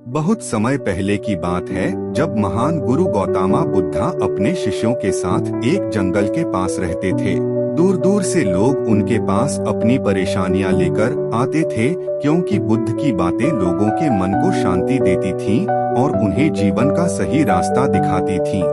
बहुत समय पहले की बात है, जब महान गुरु गौतमा बुद्धा अपने शिष्यों के साथ एक जंगल के पास रहते थे। दूर दूर से लोग उनके पास अपनी परेशानियां लेकर आते थे, क्योंकि बुद्ध की बातें लोगों के मन को शांति देती थीं और उन्हें जीवन का सही रास्ता दिखाती थीं।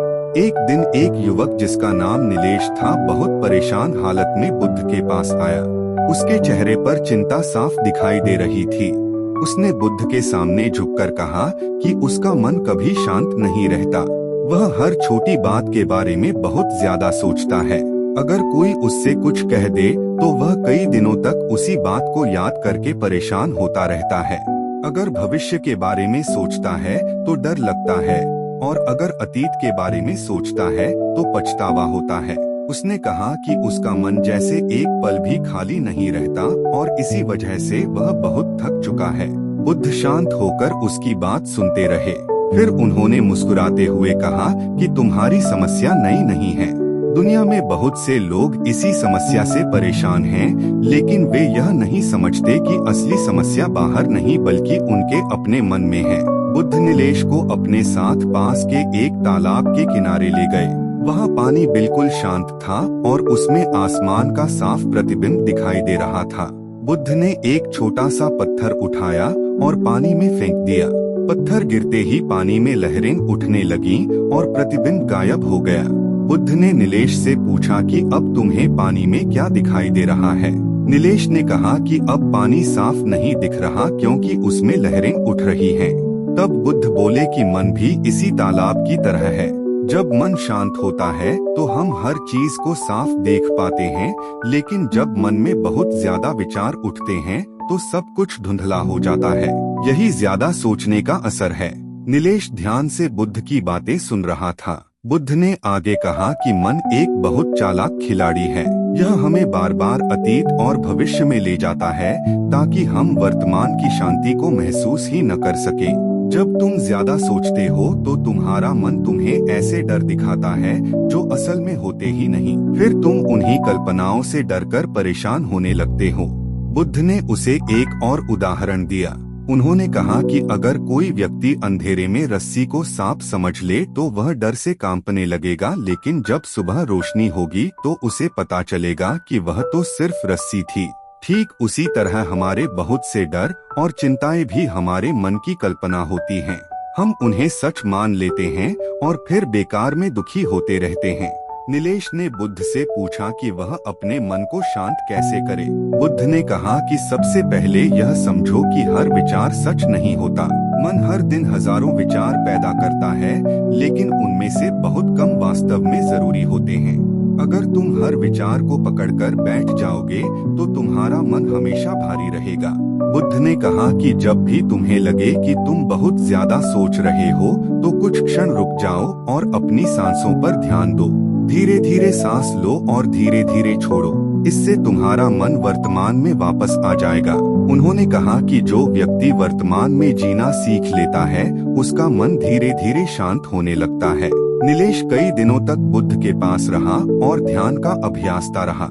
एक दिन एक युवक जिसका नाम नीलेश था, बहुत परेशान हालत में बुद्ध के पास आया। उसके चेहरे पर चिंता साफ दिखाई दे रही थी। उसने बुद्ध के सामने झुककर कहा कि उसका मन कभी शांत नहीं रहता। वह हर छोटी बात के बारे में बहुत ज्यादा सोचता है। अगर कोई उससे कुछ कह दे तो वह कई दिनों तक उसी बात को याद करके परेशान होता रहता है। अगर भविष्य के बारे में सोचता है तो डर लगता है, और अगर अतीत के बारे में सोचता है तो पछतावा होता है। उसने कहा कि उसका मन जैसे एक पल भी खाली नहीं रहता और इसी वजह से वह बहुत थक चुका है। बुद्ध शांत होकर उसकी बात सुनते रहे। फिर उन्होंने मुस्कुराते हुए कहा कि तुम्हारी समस्या नई नहीं है। दुनिया में बहुत से लोग इसी समस्या से परेशान हैं, लेकिन वे यह नहीं समझते कि असली समस्या बाहर नहीं बल्कि उनके अपने मन में है। बुद्ध नीलेश को अपने साथ पास के एक तालाब के किनारे ले गए। वहाँ पानी बिल्कुल शांत था और उसमें आसमान का साफ प्रतिबिंब दिखाई दे रहा था। बुद्ध ने एक छोटा सा पत्थर उठाया और पानी में फेंक दिया। पत्थर गिरते ही पानी में लहरें उठने लगीं और प्रतिबिंब गायब हो गया। बुद्ध ने नीलेश से पूछा कि अब तुम्हें पानी में क्या दिखाई दे रहा है। नीलेश ने कहा कि अब पानी साफ नहीं दिख रहा क्योंकि उसमें लहरें उठ रही हैं। तब बुद्ध बोले कि मन भी इसी तालाब की तरह है। जब मन शांत होता है तो हम हर चीज को साफ देख पाते हैं, लेकिन जब मन में बहुत ज्यादा विचार उठते हैं तो सब कुछ धुंधला हो जाता है। यही ज्यादा सोचने का असर है। नीलेश ध्यान से बुद्ध की बातें सुन रहा था। बुद्ध ने आगे कहा कि मन एक बहुत चालाक खिलाड़ी है। यह हमें बार बार अतीत और भविष्य में ले जाता है ताकि हम वर्तमान की शांति को महसूस ही न कर सकें। जब तुम ज्यादा सोचते हो तो तुम्हारा मन तुम्हें ऐसे डर दिखाता है जो असल में होते ही नहीं। फिर तुम उन्हीं कल्पनाओं से डरकर परेशान होने लगते हो। बुद्ध ने उसे एक और उदाहरण दिया। उन्होंने कहा कि अगर कोई व्यक्ति अंधेरे में रस्सी को सांप समझ ले तो वह डर से कांपने लगेगा, लेकिन जब सुबह रोशनी होगी तो उसे पता चलेगा कि वह तो सिर्फ रस्सी थी। ठीक उसी तरह हमारे बहुत से डर और चिंताएं भी हमारे मन की कल्पना होती हैं। हम उन्हें सच मान लेते हैं और फिर बेकार में दुखी होते रहते हैं। नीलेश ने बुद्ध से पूछा कि वह अपने मन को शांत कैसे करे। बुद्ध ने कहा कि सबसे पहले यह समझो कि हर विचार सच नहीं होता। मन हर दिन हजारों विचार पैदा करता है, लेकिन उनमें से बहुत कम वास्तव में जरूरी होते हैं। अगर तुम हर विचार को पकड़कर बैठ जाओगे तो तुम्हारा मन हमेशा भारी रहेगा। बुद्ध ने कहा कि जब भी तुम्हें लगे कि तुम बहुत ज्यादा सोच रहे हो तो कुछ क्षण रुक जाओ और अपनी सांसों पर ध्यान दो। धीरे धीरे सांस लो और धीरे धीरे छोड़ो। इससे तुम्हारा मन वर्तमान में वापस आ जाएगा। उन्होंने कहा कि जो व्यक्ति वर्तमान में जीना सीख लेता है उसका मन धीरे धीरे शांत होने लगता है। नीलेश कई दिनों तक बुद्ध के पास रहा और ध्यान का अभ्यासता रहा।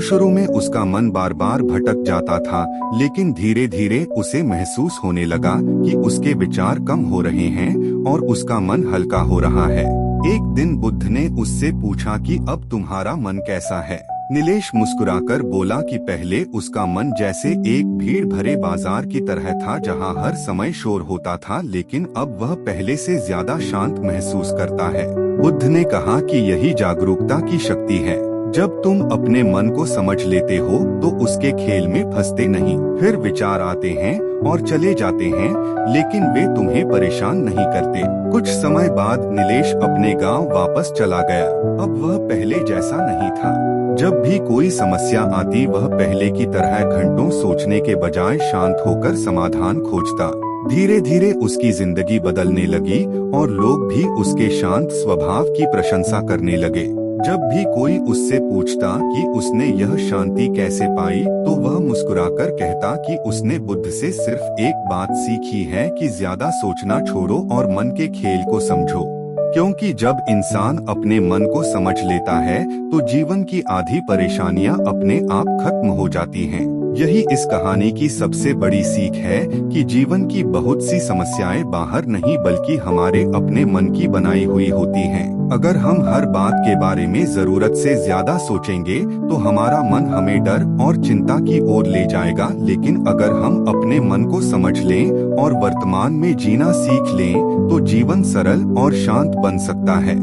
शुरू में उसका मन बार बार भटक जाता था, लेकिन धीरे धीरे उसे महसूस होने लगा कि उसके विचार कम हो रहे हैं और उसका मन हल्का हो रहा है। एक दिन बुद्ध ने उससे पूछा कि अब तुम्हारा मन कैसा है। नीलेश मुस्कुराकर बोला कि पहले उसका मन जैसे एक भीड़ भरे बाजार की तरह था जहां हर समय शोर होता था, लेकिन अब वह पहले से ज्यादा शांत महसूस करता है। बुद्ध ने कहा कि यही जागरूकता की शक्ति है। जब तुम अपने मन को समझ लेते हो तो उसके खेल में फंसते नहीं। फिर विचार आते हैं और चले जाते हैं, लेकिन वे तुम्हें परेशान नहीं करते। कुछ समय बाद नीलेश अपने गांव वापस चला गया। अब वह पहले जैसा नहीं था। जब भी कोई समस्या आती वह पहले की तरह घंटों सोचने के बजाय शांत होकर समाधान खोजता। धीरे धीरे उसकी जिंदगी बदलने लगी और लोग भी उसके शांत स्वभाव की प्रशंसा करने लगे। जब भी कोई उससे पूछता कि उसने यह शांति कैसे पाई तो वह मुस्कुराकर कहता कि उसने बुद्ध से सिर्फ एक बात सीखी है कि ज्यादा सोचना छोड़ो और मन के खेल को समझो। क्योंकि जब इंसान अपने मन को समझ लेता है तो जीवन की आधी परेशानियां अपने आप खत्म हो जाती हैं। यही इस कहानी की सबसे बड़ी सीख है कि जीवन की बहुत सी समस्याएं बाहर नहीं बल्कि हमारे अपने मन की बनाई हुई होती हैं। अगर हम हर बात के बारे में जरूरत से ज्यादा सोचेंगे तो हमारा मन हमें डर और चिंता की ओर ले जाएगा, लेकिन अगर हम अपने मन को समझ लें और वर्तमान में जीना सीख लें तो जीवन सरल और शांत बन सकता है।